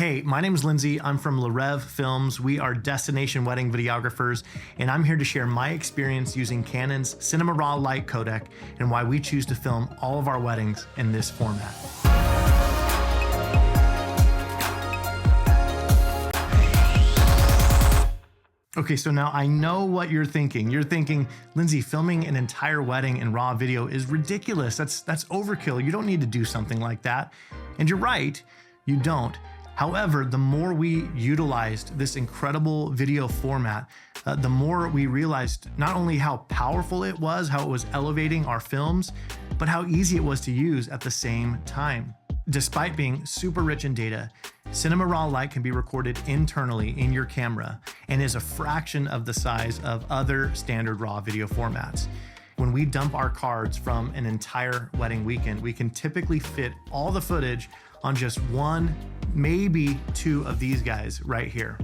Hey, my name is Lindsey. I'm from Rêve Films. We are destination wedding videographers, and I'm here to share my experience using Canon's Cinema RAW Light codec and why we choose to film all of our weddings in this format. Okay, so now I know what you're thinking. You're thinking, Lindsey, filming an entire wedding in RAW video is ridiculous. That's overkill. You don't need to do something like that. And you're right, you don't. However, the more we utilized this incredible video format, the more we realized not only how powerful it was, how it was elevating our films, but how easy it was to use at the same time. Despite being super rich in data, Cinema RAW Light can be recorded internally in your camera and is a fraction of the size of other standard RAW video formats. When we dump our cards from an entire wedding weekend, we can typically fit all the footage on just one, maybe two of these guys right here.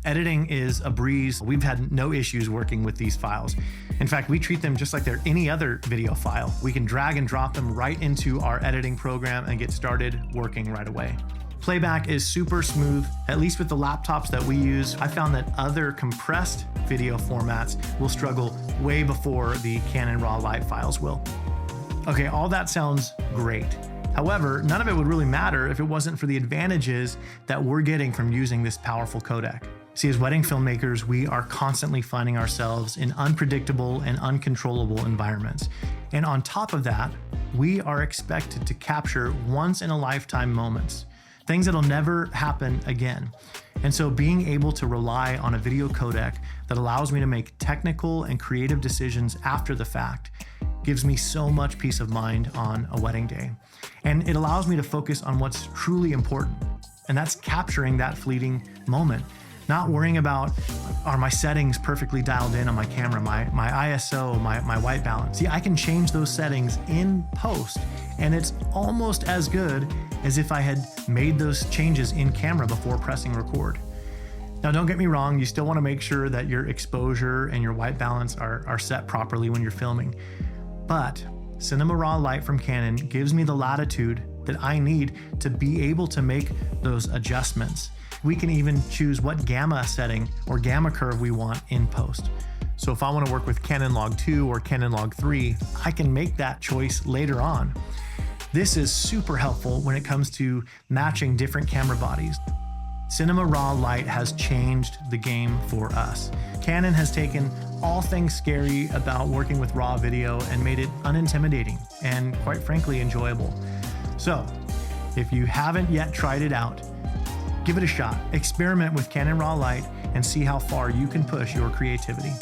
Editing is a breeze. We've had no issues working with these files. In fact, we treat them just like they're any other video file. We can drag and drop them right into our editing program and get started working right away. Playback is super smooth, at least with the laptops that we use. I found that other compressed video formats will struggle way before the Canon RAW Light files will. Okay, all that sounds great. However, none of it would really matter if it wasn't for the advantages that we're getting from using this powerful codec. See, as wedding filmmakers, we are constantly finding ourselves in unpredictable and uncontrollable environments. And on top of that, we are expected to capture once-in-a-lifetime moments, things that'll never happen again. And so being able to rely on a video codec that allows me to make technical and creative decisions after the fact gives me so much peace of mind on a wedding day. And it allows me to focus on what's truly important, and that's capturing that fleeting moment. Not worrying about, are my settings perfectly dialed in on my camera, my ISO, my white balance. See, I can change those settings in post, and it's almost as good as if I had made those changes in camera before pressing record. Now, don't get me wrong, you still want to make sure that your exposure and your white balance are set properly when you're filming. But Cinema RAW Light from Canon gives me the latitude that I need to be able to make those adjustments. We can even choose what gamma setting or gamma curve we want in post. So if I want to work with Canon Log 2 or Canon Log 3, I can make that choice later on. This is super helpful when it comes to matching different camera bodies. Cinema RAW Light has changed the game for us. Canon has taken all things scary about working with RAW video and made it unintimidating and, quite frankly, enjoyable. So, if you haven't yet tried it out, give it a shot. Experiment with Canon RAW Light and see how far you can push your creativity.